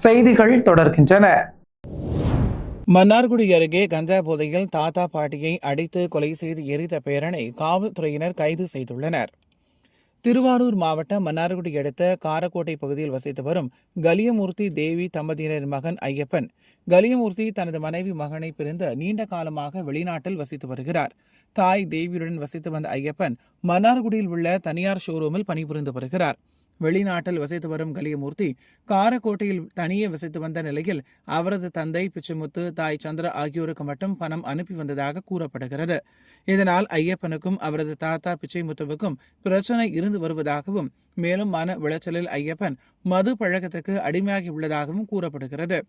செய்திகள் தொடர்கின்றன. மன்னார்குடி அருகே கஞ்சா போதையில் தாத்தா பாட்டியை அடித்து கொலை செய்து எரித்த பேரனை காவல்துறையினர் கைது செய்துள்ளனர். திருவாரூர் மாவட்டம் மன்னார்குடி அடுத்த காரக்கோட்டை பகுதியில் வசித்து வரும் கலியமூர்த்தி தேவி தம்பதியினரின் மகன் ஐயப்பன். கலியமூர்த்தி தனது மனைவி மகனை பிரிந்து நீண்ட காலமாக வெளிநாட்டில் வசித்து வருகிறார். தாய் தேவியுடன் வசித்து வந்த ஐயப்பன் மன்னார்குடியில் உள்ள தனியார் ஷோரூமில் பணிபுரிந்து வருகிறார். வெளிநாட்டில் வசித்து வரும் கலியமூர்த்தி காரக்கோட்டையில் தனியே வசித்து வந்த நிலையில் அவரது தந்தை பிச்சைமுத்து, தாய் சந்திரா ஆகியோருக்கு மட்டும் பணம் அனுப்பி வந்ததாக கூறப்படுகிறது. இதனால் ஐயப்பனுக்கும் அவரது தாத்தா பிச்சைமுத்துவுக்கும் பிரச்சனை இருந்து வருவதாகவும், மேலும் மன உளைச்சலில் ஐயப்பன் மது பழக்கத்துக்கு அடிமையாகி உள்ளதாகவும் கூறப்படுகிறது.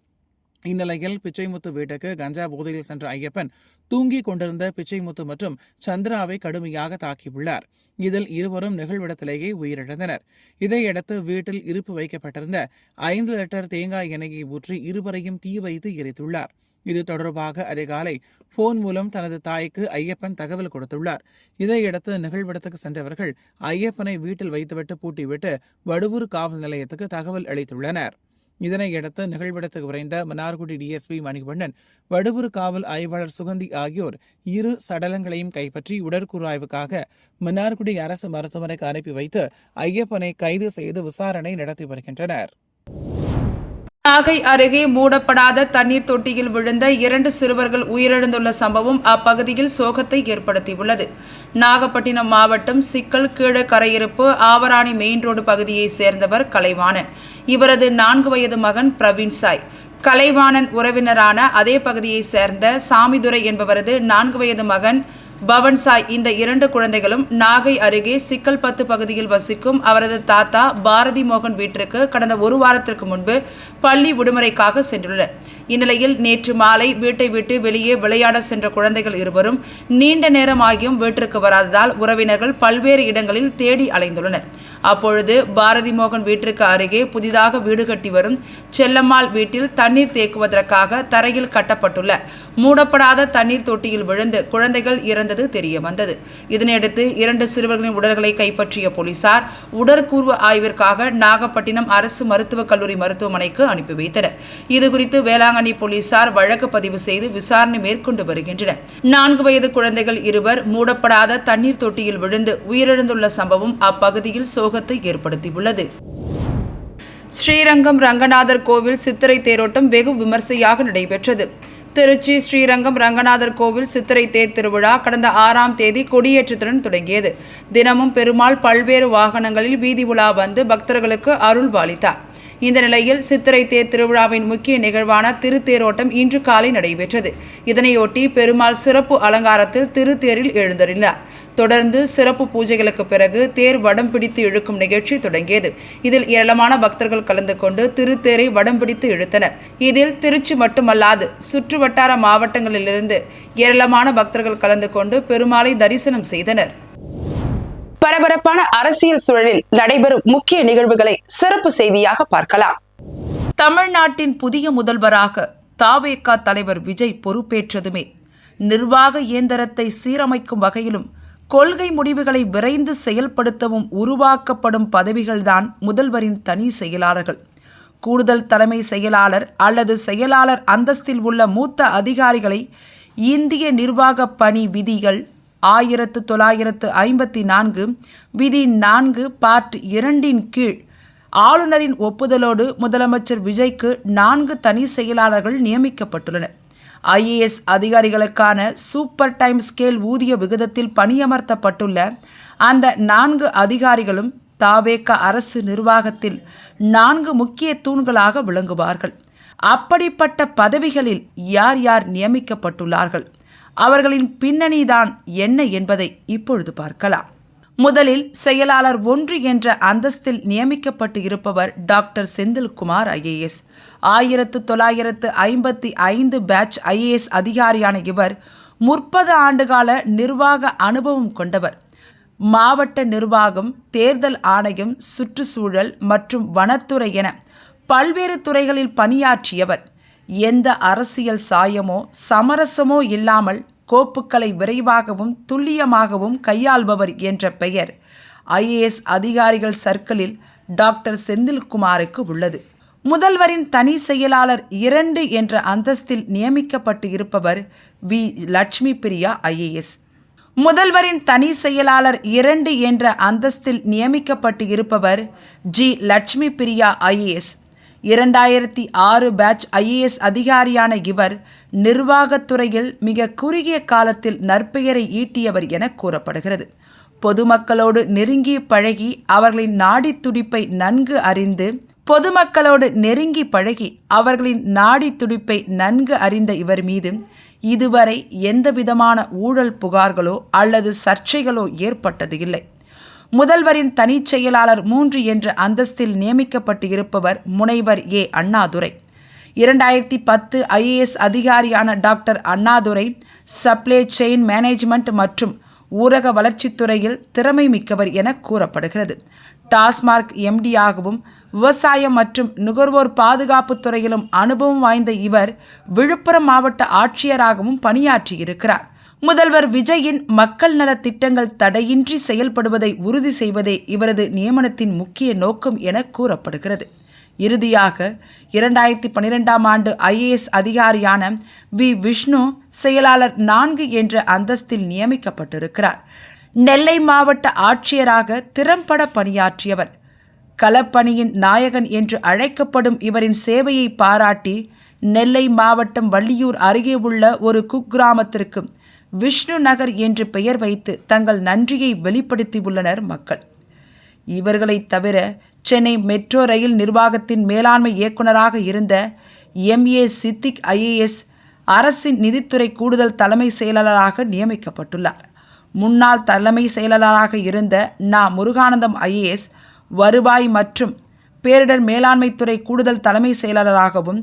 இந்நிலையில் பிச்சைமுத்து வீட்டுக்கு கஞ்சா போதையில் சென்ற ஐயப்பன் தூங்கிக் கொண்டிருந்த பிச்சைமுத்து மற்றும் சந்திராவை கடுமையாக தாக்கியுள்ளார். இதில் இருவரும் நிகழ்விடத்திலேயே உயிரிழந்தனர். இதையடுத்து வீட்டில் இருப்பு வைக்கப்பட்டிருந்த 5 லிட்டர் தேங்காய் எண்ணெயை ஊற்றி இருவரையும் தீ வைத்து எரித்துள்ளார். இது தொடர்பாக அதிகாலை போன் மூலம் தனது தாய்க்கு ஐயப்பன் தகவல் கொடுத்துள்ளார். இதையடுத்து நிகழ்விடத்துக்கு சென்றவர்கள் ஐயப்பனை வீட்டில் வைத்துவிட்டு பூட்டிவிட்டு வடுவூர் காவல் நிலையத்துக்கு தகவல் அளித்துள்ளனர். இதனையடுத்து நிகழ்விடத்துக்கு விரைந்த மன்னார்குடி டிஎஸ்பி மணிவண்ணன், வடுவூர் காவல் ஆய்வாளர் சுகந்தி ஆகியோர் இரு சடலங்களையும் கைப்பற்றி உடற்கூறாய்வுக்காக மன்னார்குடி அரசு மருத்துவமனைக்கு அனுப்பி வைத்து ஐயப்பனை கைது செய்து விசாரணை நடத்தி வருகின்றனர். நாகை அருகே மூடப்படாத தண்ணீர் தொட்டியில் விழுந்த 2 சிறுவர்கள் உயிரிழந்துள்ள சம்பவம் அப்பகுதியில் சோகத்தை ஏற்படுத்தியுள்ளது. நாகப்பட்டினம் மாவட்டம் சிக்கல் கீழக்கரையிருப்பு ஆவராணி மெயின் ரோடு பகுதியைச் சேர்ந்தவர் கலைவாணன். இவரது 4 வயது மகன் பிரவீன் சாய். கலைவாணன் உறவினரான அதே பகுதியைச் சேர்ந்த சாமிதுரை என்பவரது 4 வயது மகன் பவன்சாய். இந்த 2 குழந்தைகளும் நாகை அருகே சிக்கல் 10 பகுதியில் வசிக்கும் அவரது தாத்தா பாரதி மோகன் வீட்டிற்கு கடந்த 1 வாரத்திற்கு முன்பு பள்ளி விடுமுறைக்காக சென்றுள்ளனர். இந்நிலையில் நேற்று மாலை வீட்டை விட்டு வெளியே விளையாட சென்ற குழந்தைகள் இருவரும் நீண்ட நேரமாகியும் வீட்டிற்கு வராததால் உறவினர்கள் பல்வேறு இடங்களில் தேடி அலைந்துள்ளனர். அப்பொழுது பாரதி மோகன் வீட்டிற்கு அருகே புதிதாக வீடு கட்டி வரும் செல்லம்மாள் வீட்டில் தண்ணீர் தேக்குவதற்காக தரையில் கட்டப்பட்டுள்ள மூடப்படாத தண்ணீர் தொட்டியில் விழுந்து குழந்தைகள் இறந்தது தெரிய வந்தது. இதனையடுத்து 2 சிறுவர்களின் உடல்களை கைப்பற்றிய போலீசார் உடற்கூறு ஆய்விற்காக நாகப்பட்டினம் அரசு மருத்துவக் கல்லூரி மருத்துவமனைக்கு அனுப்பி வைத்தனர். இதுகுறித்து வேளாங்கண்ணி போலீசார் வழக்கு பதிவு செய்து விசாரணை மேற்கொண்டு வருகின்றனர். 4 வயது குழந்தைகள் இருவர் மூடப்படாத தண்ணீர் தொட்டியில் விழுந்து உயிரிழந்துள்ள சம்பவம் அப்பகுதியில் சோகத்தை ஏற்படுத்தியுள்ளது. ஸ்ரீரங்கம் ரங்கநாதர் கோவில் சித்திரை தேரோட்டம் வெகு விமர்சையாக நடைபெற்றது. திருச்சி ஸ்ரீரங்கம் ரங்கநாதர் கோவில் சித்திரை தேர் திருவிழா கடந்த 6ஆம் தேதி கொடியேற்றத்துடன் தொடங்கியது. தினமும் பெருமாள் பல்வேறு வாகனங்களில் வீதி உலா வந்து பக்தர்களுக்கு அருள் பாலித்தார். இந்த நிலையில் சித்திரை தேர் திருவிழாவின் முக்கிய நிகழ்வான திருத்தேரோட்டம் இன்று காலை நடைபெற்றது. இதனையொட்டி பெருமாள் சிறப்பு அலங்காரத்தில் திருத்தேரில் எழுந்தருளினார். தொடர்ந்து சிறப்பு பூஜைகளுக்கு பிறகு தேர் வடம் பிடித்து இழுக்கும் நிகழ்ச்சி தொடங்கியது. இதில் ஏராளமான பக்தர்கள் கலந்து கொண்டு திருத்தேரை வடம் பிடித்து இழுத்தனர். இதில் திருச்சி மட்டுமல்லாது சுற்று வட்டார மாவட்டங்களிலிருந்து ஏராளமான பக்தர்கள் கலந்து கொண்டு பெருமாளை தரிசனம் செய்தனர். பரபரப்பான அரசியல் சூழலில் நடைபெறும் முக்கிய நிகழ்வுகளை சிறப்பு செய்தியாக பார்க்கலாம். தமிழ்நாட்டின் புதிய முதல்வராக தவேக தலைவர் விஜய் பொறுப்பேற்றதுமே நிர்வாக இயந்திரத்தை சீரமைக்கும் வகையிலும் கொள்கை முடிவுகளை விரைந்து செயல்படுத்தவும் உருவாக்கப்படும் பதவிகள்தான் முதல்வரின் தனி செயலாளர்கள். கூடுதல் தலைமை செயலாளர் அல்லது செயலாளர் அந்தஸ்தில் உள்ள மூத்த அதிகாரிகளை இந்திய நிர்வாக பணி விதிகள் 1954 விதி 4 பார்ட் 2 கீழ் ஆளுநரின் ஒப்புதலோடு முதலமைச்சர் விஜய்க்கு 4 தனி செயலாளர்கள் நியமிக்கப்பட்டுள்ளனர். IAS அதிகாரிகளுக்கான சூப்பர் டைம் ஸ்கேல் ஊதிய விகிதத்தில் பணியமர்த்தப்பட்டுள்ள அந்த 4 அதிகாரிகளும் தவேக அரசு நிர்வாகத்தில் 4 முக்கிய தூண்களாக விளங்குவார்கள். அப்படிப்பட்ட பதவிகளில் யார் யார் நியமிக்கப்பட்டுள்ளார்கள், அவர்களின் பின்னணிதான் என்ன என்பதை இப்பொழுது பார்க்கலாம். முதலில் செயலாளர் 1 என்ற அந்தஸ்தில் நியமிக்கப்பட்டு இருப்பவர் doctor Senthilkumar IAS. 1955 batch IAS அதிகாரியான இவர் 30 ஆண்டுகால நிர்வாக அனுபவம் கொண்டவர். மாவட்ட நிர்வாகம், தேர்தல் ஆணையம், சுற்றுச்சூழல் மற்றும் வனத்துறை என பல்வேறு துறைகளில் பணியாற்றியவர். எந்த அரசியல் சாயமோ சமரசமோ இல்லாமல் கோப்புகளை விரைவாகவும் துல்லியமாகவும் கையாள்பவர் என்ற பெயர் IAS அதிகாரிகள் சர்க்கிளில் டாக்டர் செந்தில்குமாருக்கு உள்ளது. முதல்வரின் தனி செயலாளர் 2 என்ற அந்தஸ்தில் நியமிக்கப்பட்டு இருப்பவர் வி. லட்சுமி பிரியா IAS. முதல்வரின் தனி செயலாளர் 2 என்ற அந்தஸ்தில் நியமிக்கப்பட்டு இருப்பவர் G. Lakshmi Priya IAS. 2006 batch IAS அதிகாரியான இவர் நிர்வாகத்துறையில் மிக குறுகிய காலத்தில் நற்பெயரை ஈட்டியவர் என கூறப்படுகிறது. பொதுமக்களோடு நெருங்கி பழகி அவர்களின் நாடி துடிப்பை நன்கு அறிந்து அறிந்த இவர் மீது இதுவரை எந்தவிதமான ஊழல் புகார்களோ அல்லது சர்ச்சைகளோ ஏற்பட்டது இல்லை. முதல்வரின் தனிச் செயலாளர் 3 என்ற அந்தஸ்தில் நியமிக்கப்பட்டு இருப்பவர் முனைவர் ஏ. அண்ணாதுரை. 2010 IAS அதிகாரியான doctor Annadurai supply chain management மற்றும் ஊரக வளர்ச்சித்துறையில் திறமை மிக்கவர் என கூறப்படுகிறது. டாஸ்மார்க் MD-ஆகவும் விவசாயம் மற்றும் நுகர்வோர் பாதுகாப்பு துறையிலும் அனுபவம் வாய்ந்த இவர் விழுப்புரம் மாவட்ட ஆட்சியராகவும் பணியாற்றியிருக்கிறார். முதல்வர் விஜயின் மக்கள் நல திட்டங்கள் தடையின்றி செயல்படுவதை உறுதி செய்வதே இவரது நியமனத்தின் முக்கிய நோக்கம் என கூறப்படுகிறது. இறுதியாக 2012ஆம் ஆண்டு IAS அதிகாரியான வி. விஷ்ணு செயலாளர் 4 என்ற அந்தஸ்தில் நியமிக்கப்பட்டிருக்கிறார். நெல்லை மாவட்ட ஆட்சியராக திறம்பட பணியாற்றியவர். களப்பணியின் நாயகன் என்று அழைக்கப்படும் இவரின் சேவையை பாராட்டி நெல்லை மாவட்டம் வள்ளியூர் அருகே உள்ள ஒரு குக்கிராமத்திற்கு விஷ்ணு நகர் என்று பெயர் வைத்து தங்கள் நன்றியை வெளிப்படுத்தியுள்ளனர் மக்கள். இவர்களை தவிர சென்னை மெட்ரோ ரயில் நிர்வாகத்தின் மேலாண்மை இயக்குநராக இருந்த MA சித்திக் IAS அரசின் நிதித்துறை கூடுதல் தலைமை செயலாளராக நியமிக்கப்பட்டுள்ளார். முன்னாள் தலைமை செயலாளராக இருந்த முருகானந்தம் IAS வருவாய் மற்றும் பேரிடர் மேலாண்மைத்துறை கூடுதல் தலைமை செயலாளராகவும்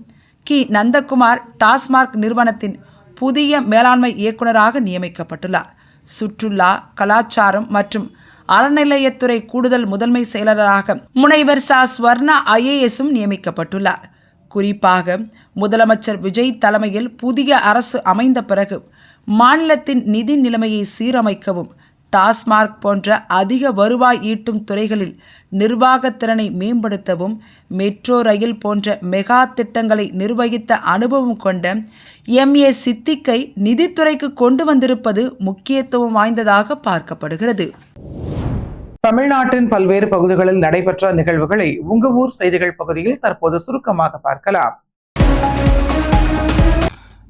நந்தகுமார் டாஸ்மார்க் நிறுவனத்தின் புதிய மேலாண்மை இயக்குநராக நியமிக்கப்பட்டுள்ளார். சுற்றுலா, கலாச்சாரம் மற்றும் அறநிலையத்துறை கூடுதல் முதன்மை செயலாளராக முனைவர் ச. ஸ்வர்ணா IASம் நியமிக்கப்பட்டுள்ளார். குறிப்பாக முதலமைச்சர் விஜய் தலைமையில் புதிய அரசு அமைந்த பிறகு மாநிலத்தின் நிதி நிலைமையை சீரமைக்கவும் டாஸ்மார்க் போன்ற அதிக வருவாய் ஈட்டும் துறைகளில் நிர்வாகத்திறனை மேம்படுத்தவும் மெட்ரோ ரயில் போன்ற மெகா திட்டங்களை நிர்வகித்த அனுபவம் கொண்ட MA சித்திக்கை நிதித்துறைக்கு கொண்டு வந்திருப்பது முக்கியத்துவம் வாய்ந்ததாக பார்க்கப்படுகிறது. தமிழ்நாட்டின் பல்வேறு பகுதிகளில் நடைபெற்ற நிகழ்வுகளை உங்க ஊர் செய்திகள் பகுதியில் தற்போது சுருக்கமாக பார்க்கலாம்.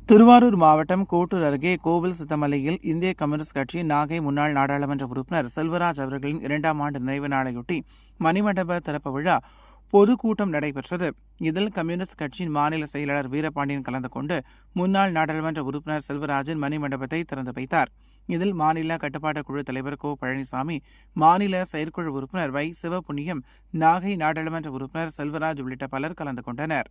திருவாரூர் மாவட்டம் கோட்டூர் அருகே கோவில் சித்தமலையில் இந்திய கம்யூனிஸ்ட் கட்சி நாகை முன்னாள் நாடாளுமன்ற உறுப்பினர் செல்வராஜ் அவர்களின் 2ஆம் ஆண்டு நிறைவு நாளையொட்டி மணிமண்டப திறப்பு விழா பொதுக்கூட்டம் நடைபெற்றது. இதில் கம்யூனிஸ்ட் கட்சியின் மாநில செயலாளர் வீரபாண்டியன் கலந்து கொண்டு முன்னாள் நாடாளுமன்ற உறுப்பினர் செல்வராஜின் மணிமண்டபத்தை திறந்து வைத்தார். இதில் மாநில கட்டுப்பாட்டு குழு தலைவர் கோ. பழனிசாமி, மாநில செயற்குழு உறுப்பினர் வை. சிவபுண்ணியம், நாகை நாடாளுமன்ற உறுப்பினர் செல்வராஜ் உள்ளிட்ட பலர் கலந்து கொண்டனர்.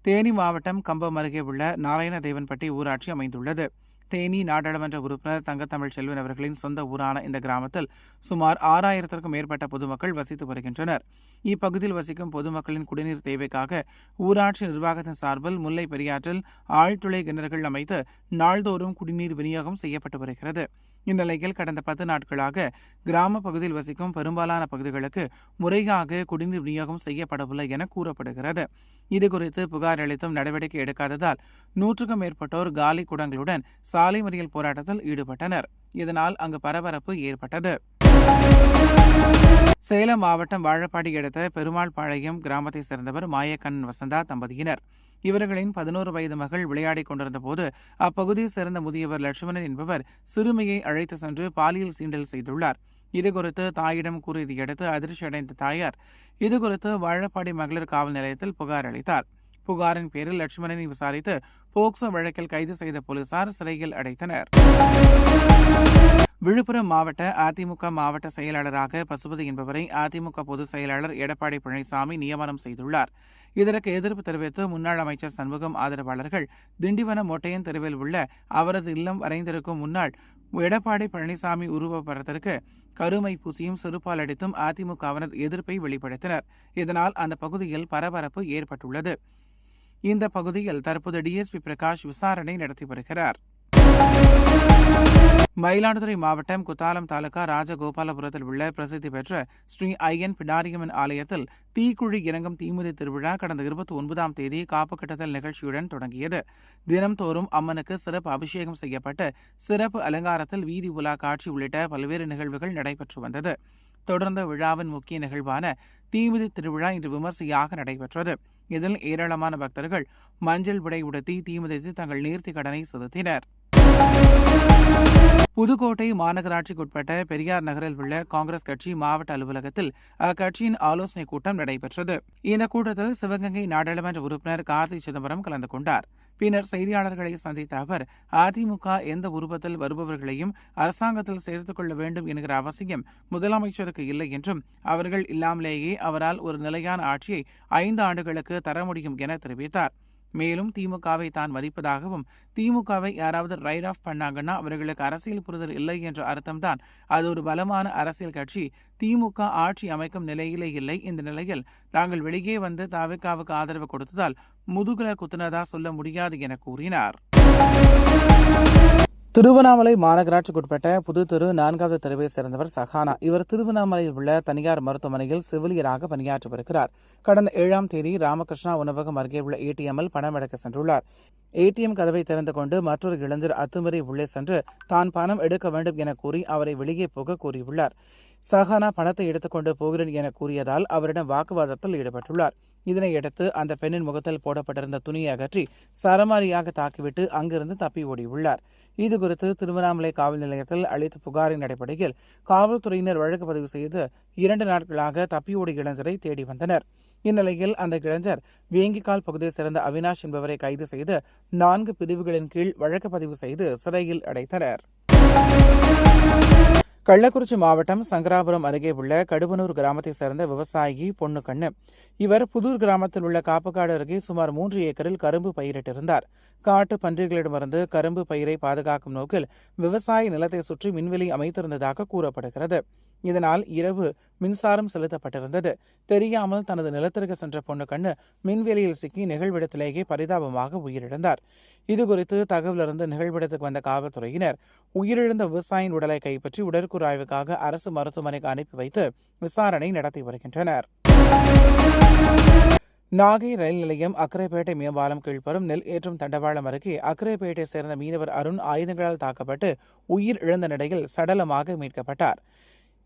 தேனி மாவட்டம் கம்பம் அருகே உள்ள நாராயணதேவன்பட்டி ஊராட்சி அமைந்துள்ளது. தேனி நாடாளுமன்ற உறுப்பினர் தங்கத்தமிழ் செல்வன் அவர்களின் சொந்த ஊரான இந்த கிராமத்தில் சுமார் 6000க்கும் மேற்பட்ட பொதுமக்கள் வசித்து வருகின்றனர். இப்பகுதியில் வசிக்கும் பொதுமக்களின் குடிநீர் தேவைக்காக ஊராட்சி நிர்வாகத்தின் சார்பில் முல்லை பெரியாற்றில் ஆழ்துளை கிணறுகள் அமைத்து நாள்தோறும் குடிநீர் விநியோகம் செய்யப்பட்டு வருகிறது. இந்நிலையில் கடந்த 10 நாட்களாக கிராம பகுதியில் வசிக்கும் பெரும்பாலான பகுதிகளுக்கு முறையாக குடிநீர் விநியோகம் செய்யப்படவில்லை என கூறப்படுகிறது. இதுகுறித்து புகார் அளித்தும் நடவடிக்கை எடுக்காததால் 100க்கும் மேற்பட்டோர் காலி குடங்களுடன் சாலை மறியல் போராட்டத்தில் ஈடுபட்டனர். இதனால் அங்கு பரபரப்பு ஏற்பட்டது. சேலம் மாவட்டம் வாழப்பாடி அடுத்த பெருமாள் பாளையம் கிராமத்தை சேர்ந்தவர் மாயக்கண்ணன் வசந்தா தம்பதியினர். இவர்களின் 11 வயது மகள் விளையாடிக் கொண்டிருந்த போது அப்பகுதியை சேர்ந்த முதியவர் லட்சுமணன் என்பவர் சிறுமியை அழைத்து சென்று பாலியல் சீண்டல் செய்துள்ளார். இதுகுறித்து தாயிடம் கூறியதையடுத்து அதிர்ச்சி அடைந்த தாயார் இதுகுறித்து வாழப்பாடி மகளிர் காவல் நிலையத்தில் புகார் அளித்தார். புகாரின் பேரில் லட்சுமணனை விசாரித்து போக்சோ வழக்கில் கைது செய்த போலீசார் சிறையில் அடைத்தனர். விழுப்புரம் மாவட்ட அதிமுக மாவட்ட செயலாளராக பசுபதி என்பவரை அதிமுக பொதுச் செயலாளர் எடப்பாடி பழனிசாமி நியமனம் செய்துள்ளார். இதற்கு எதிர்ப்பு தெரிவித்து முன்னாள் அமைச்சர் சண்முகம் ஆதரவாளர்கள் திண்டிவனம் மொட்டையன் தெருவில் உள்ள அவரது இல்லம் வரைந்திருக்கும் முன்னாள் எடப்பாடி பழனிசாமி உருவப்படத்திற்கு கருமை பூசியும் செருப்பால் அடித்தும் அதிமுகவினர் எதிர்ப்பை வெளிப்படுத்தினர். இதனால் அந்த பகுதியில் பரபரப்பு ஏற்பட்டுள்ளது. இந்த பகுதியில் தற்போது DSP பிரகாஷ் விசாரணை நடத்தி வருகிறார். மயிலாடுதுறை மாவட்டம் குத்தாலம் தாலுகா ராஜகோபாலபுரத்தில் உள்ள பிரசித்தி பெற்ற ஸ்ரீ ஐயன் பிடாரியம்மன் ஆலயத்தில் தீக்குழி இறங்கும் தீமிதி திருவிழா கடந்த 29ஆம் தேதி காப்பு கட்டுதல் நிகழ்ச்சியுடன் தொடங்கியது. தினம்தோறும் அம்மனுக்கு சிறப்பு அபிஷேகம் செய்யப்பட்டு சிறப்பு அலங்காரத்தில் வீதி உலா காட்சி உள்ளிட்ட பல்வேறு நிகழ்வுகள் நடைபெற்று வந்தது. தொடர்ந்த விழாவின் முக்கிய நிகழ்வான தீமிதி திருவிழா இன்று விமர்சையாக நடைபெற்றது. இதில் ஏராளமான பக்தர்கள் மஞ்சள் உடை உடுத்தி தீமிதித்து தங்கள் நேர்த்தி கடனை செலுத்தினர். புதுக்கோட்டை மாநகராட்சிக்குட்பட்ட பெரியார் நகரில் உள்ள காங்கிரஸ் கட்சி மாவட்ட அலுவலகத்தில் அக்கட்சியின் ஆலோசனைக் கூட்டம் நடைபெற்றது. இந்த கூட்டத்தில் சிவகங்கை நாடாளுமன்ற உறுப்பினர் கார்த்தி சிதம்பரம் கலந்து கொண்டார். பின்னர் செய்தியாளர்களை சந்தித்த அவர், அதிமுக எந்த உருவத்தில் வருபவர்களையும் அரசாங்கத்தில் சேர்த்துக் கொள்ள வேண்டும் என்கிற அவசியம் முதலமைச்சருக்கு இல்லை என்றும், அவர்கள் இல்லாமலேயே அவரால் ஒரு நிலையான ஆட்சியை 5 ஆண்டுகளுக்கு தர முடியும் என தெரிவித்தார். மேலும் திமுகவை தான் மதிப்பதாகவும், திமுகவை யாராவது ரைட் ஆஃப் பண்ணாங்கன்னா அவர்களுக்கு அரசியல் புரிதல் இல்லை என்ற அர்த்தம்தான். அது ஒரு பலமான அரசியல் கட்சி. திமுக ஆட்சி அமைக்கும் நிலையிலே இல்லை. இந்த நிலையில் நாங்கள் வெளியே வந்து தவிகவுக்கு ஆதரவு கொடுத்ததால் முதுகுல குத்துனதா சொல்ல முடியாது என கூறினார். திருவண்ணாமலை மாநகராட்சிக்குட்பட்ட புதுத்தெரு 4வது தெருவை சேர்ந்தவர் சஹானா. இவர் திருவண்ணாமலையில் உள்ள தனியார் மருத்துவமனையில் செவிலியராக பணியாற்றி வருகிறார். கடந்த 7ஆம் தேதி ராமகிருஷ்ணா உணவகம் அருகே உள்ள ஏடிஎம்மில் பணம் எடுக்க சென்றுள்ளார். ஏடிஎம் கதவை திறந்து கொண்டு மற்றொரு இளைஞர் அத்துமீறி உள்ளே சென்று தான் பணம் எடுக்க வேண்டும் என கூறி அவரை வெளியே போக கூறியுள்ளார். சஹானா பணத்தை எடுத்துக்கொண்டு போகிறேன் என கூறியதால் அவரிடம் வாக்குவாதத்தில் ஈடுபட்டுள்ளார். இதனையடுத்து அந்த பெண்ணின் முகத்தில் போடப்பட்டிருந்த துணியை அகற்றி சரமாரியாக தாக்கிவிட்டு அங்கிருந்து தப்பி ஓடியுள்ளார். இதுகுறித்து திருவண்ணாமலை காவல் நிலையத்தில் அளித்த புகாரின் அடிப்படையில் காவல்துறையினர் வழக்கு பதிவு செய்து 2 நாட்களாக தப்பியோடிய இளைஞரை தேடி வந்தனர். இந்நிலையில் அந்த இளைஞர் வேங்கிக்கால் பகுதியை சேர்ந்த அவினாஷ் என்பவரை கைது செய்து 4 பிரிவுகளின் கீழ் வழக்கு பதிவு செய்து சிறையில் அடைத்தனர். கள்ளக்குறிச்சி மாவட்டம் சங்கராபுரம் அருகே உள்ள கடுவனூர் கிராமத்தை சேர்ந்த விவசாயி பொன்னுக்கண்ணு. இவர் புதூர் கிராமத்தில் உள்ள காப்புக்காடு அருகே சுமார் 3 ஏக்கரில் கரும்பு பயிரிட்டிருந்தார். காட்டு பன்றிகளிடமிருந்து கரும்பு பயிரை பாதுகாக்கும் நோக்கில் விவசாய நிலத்தை சுற்றி மின்வேலி அமைத்திருந்ததாக கூறப்படுகிறது. இதனால் இரவு மின்சாரம் செலுத்தப்பட்டிருந்தது. தெரியாமல் தனது நிலத்திற்கு சென்ற பொன்னுக்கண்ணு மின்வேலியில் சிக்கி நிகழ்விடத்திலேயே பரிதாபமாக உயிரிழந்தார். இதுகுறித்து தகவல் அறிந்து நிகழ்விடத்துக்கு வந்த காவல்துறையினர் உயிரிழந்த விவசாயியின் உடலை கைப்பற்றி உடற்கூறாய்வுக்காக அரசு மருத்துவமனைக்கு அனுப்பி வைத்து விசாரணை நடத்தி வருகின்றனர். நாகை ரயில் நிலையம் அக்கரைப்பேட்டை மேம்பாலம் கீழ்பெறும் நெல் ஏற்றும் தண்டவாளம் அருகே அக்கரைப்பேட்டை சேர்ந்த மீனவர் அருண் ஆயுதங்களால் தாக்கப்பட்டு உயிர் இழந்த நிலையில் சடலமாக மீட்கப்பட்டார்.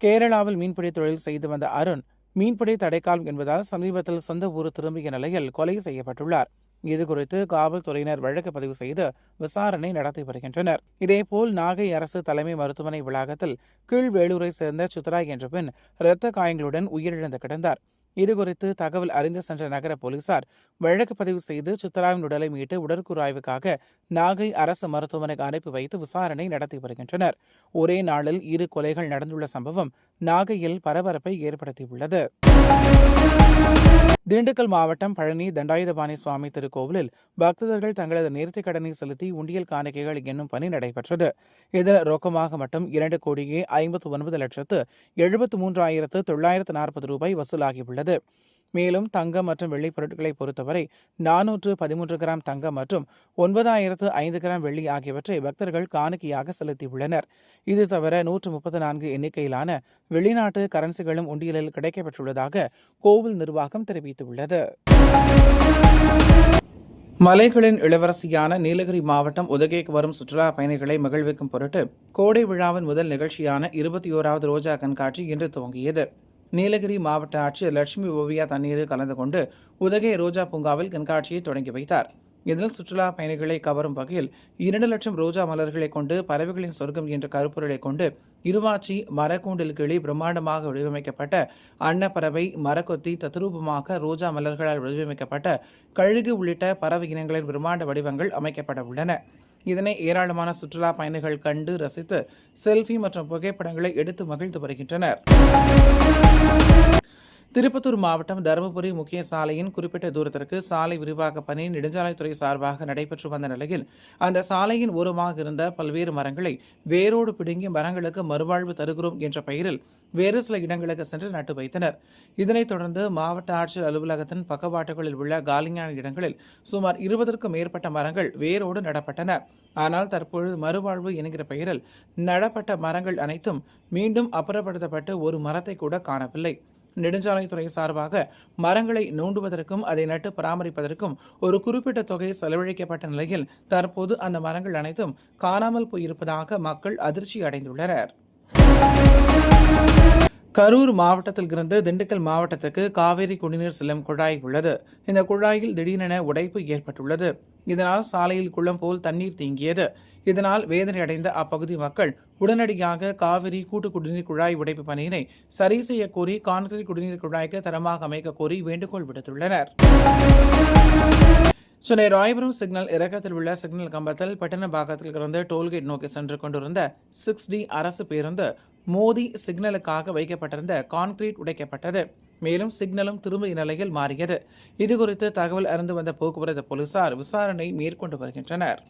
கேரளாவில் மீன்பிடி தொழில் செய்து வந்த அருண் மீன்பிடி தடைக்காலம் என்பதால் சமீபத்தில் சொந்த ஊர் திரும்பிய நிலையில் கொலை செய்யப்பட்டுள்ளார். இதுகுறித்து காவல்துறையினர் வழக்கு பதிவு செய்து விசாரணை நடத்தி வருகின்றனர். இதேபோல் நாகை அரசு தலைமை மருத்துவமனை வளாகத்தில் கீழ்வேளூரை சேர்ந்த சித்ரா என்ற பெண் இரத்த காயங்களுடன் உயிரிழந்து கிடந்தார். இதுகுறித்து தகவல் அறிந்து சென்ற நகர போலீசார் வழக்கு பதிவு செய்து சித்ராவின் உடலை மீட்டு உடற்கூறாய்வுக்காக நாகை அரசு மருத்துவமனைக்கு அனுப்பி வைத்து விசாரணை நடத்தி வருகின்றனர். ஒரே நாளில் 2 கொலைகள் நடந்துள்ள சம்பவம் நாகையில் பரபரப்பை ஏற்படுத்தியுள்ளது. திண்டுக்கல் மாவட்டம் பழனி தண்டாயுதபாணி சுவாமி திருக்கோவிலில் பக்தர்கள் தங்களது நேர்த்திக் கடனை செலுத்தி உண்டியல் காணிக்கைகள் என்னும் பணி நடைபெற்றது. இதில் ரொக்கமாக மட்டும் 2,59,73,940 ரூபாய் வசூலாகியுள்ளது. மேலும் தங்கம் மற்றும் வெள்ளிப் பொருட்களை பொறுத்தவரை 413 கிராம் தங்கம் மற்றும் 9,005 கிராம் வெள்ளி ஆகியவற்றை பக்தர்கள் காணிக்கையாக செலுத்தியுள்ளனர். இது தவிர 134 எண்ணிக்கையிலான வெளிநாட்டு கரன்சிகளும் உண்டியலில் கிடைக்கப்பெற்றுள்ளதாக கோவில் நிர்வாகம் தெரிவித்துள்ளது. மலைகளின் இளவரசியான நீலகிரி மாவட்டம் உதகைக்கு வரும் சுற்றுலா பயணிகளை மகிழ்விக்கும் பொருட்டு கோடை விழாவின் முதல் நிகழ்ச்சியான 21வது ரோஜா கண்காட்சி இன்று துவங்கியது. நீலகிரி மாவட்ட ஆட்சியர் லட்சுமி ஓவியா தண்ணீர் கலந்து கொண்டு உதகை ரோஜா பூங்காவில் கண்காட்சியை தொடங்கி வைத்தார். இதில் சுற்றுலா பயணிகளை கவரும் வகையில் 2 லட்சம் ரோஜா மலர்களை கொண்டு பறவைகளின் சொர்க்கம் என்ற கருப்பொருளை கொண்டு இருவாச்சி மரக்கூண்டில் கிளி பிரம்மாண்டமாக வடிவமைக்கப்பட்ட அன்னப்பறவை மரக்கொத்தி தத்ரூபமாக ரோஜா மலர்களால் வடிவமைக்கப்பட்ட கழுகு உள்ளிட்ட பறவை இனங்களின் பிரம்மாண்ட வடிவங்கள் அமைக்கப்பட உள்ளன. இதனை ஏராளமான சுற்றுலா பயணிகள் கண்டு ரசித்து செல்ஃபி மற்றும் புகைப்படங்களை எடுத்து மகிழ்ந்து வருகின்றனர். திருப்பத்தூர் மாவட்டம் தருமபுரி முக்கிய சாலையின் குறிப்பிட்ட தூரத்திற்கு சாலை விரிவாக்க பணி நெடுஞ்சாலைத்துறை சார்பாக நடைபெற்று வந்த நிலையில் அந்த சாலையின் ஓரமாக இருந்த பல்வேறு மரங்களை வேரோடு பிடுங்கி மரங்களுக்கு மறுவாழ்வு தருகிறோம் என்ற பெயரில் வேறு சில இடங்களுக்கு சென்று நட்டு வைத்தனர். இதனைத் தொடர்ந்து மாவட்ட ஆட்சியர் அலுவலகத்தின் பக்கவாட்டுகளில் உள்ள காலியான இடங்களில் சுமார் 20க்கும் மேற்பட்ட மரங்கள் வேரோடு நடப்பட்டன. ஆனால் தற்பொழுது மறுவாழ்வு என்கிற பெயரில் நடப்பட்ட மரங்கள் அனைத்தும் மீண்டும் அப்புறப்படுத்தப்பட்டு ஒரு மரத்தை கூட காணவில்லை. நெடுஞ்சாலைத்துறை சார்பாக மரங்களை நோண்டுவதற்கும் அதை நட்டு பராமரிப்பதற்கும் ஒரு குறிப்பிட்ட தொகை செலவழிக்கப்பட்ட நிலையில் தற்போது அந்த மரங்கள் அனைத்தும் காணாமல் போயிருப்பதாக மக்கள் அதிர்ச்சி அடைந்துள்ளனர். கரூர் மாவட்டத்தில் இருந்து திண்டுக்கல் மாவட்டத்துக்கு காவிரி குடிநீர் செல்லும் குழாய் உள்ளது. இந்த குழாயில் திடீரென உடைப்பு ஏற்பட்டுள்ளது. இதனால் சாலையில் குளம் போல் தண்ணீர் தேங்கியது. இதனால் வேதனை அடைந்த அப்பகுதி மக்கள் உடனடியாக காவிரி கூட்டு குடிநீர் குழாய் உடைப்பு பணியினை சரி செய்ய கோரி கான்கிரீட் குடிநீர் குழாய்க்கு தரமாக அமைக்க கோரி வேண்டுகோள் விடுத்துள்ளனர். சென்னை ராயபுரம் சிக்னல் இறக்கத்தில் உள்ள சிக்னல் கம்பத்தில் பட்டணப்பாக்கத்தில் இருந்து டோல்கேட் நோக்கி சென்று கொண்டிருந்த 6D அரசு பேருந்து மோதி சிக்னலுக்காக வைக்கப்பட்டிருந்த கான்கிரீட் உடைக்கப்பட்டது. மேலும் சிக்னலும் திரும்பிய நிலையில் மாறியது. இதுகுறித்து தகவல் அறிந்து வந்த போக்குவரத்து போலீசார் விசாரணை மேற்கொண்டு வருகின்றனர்.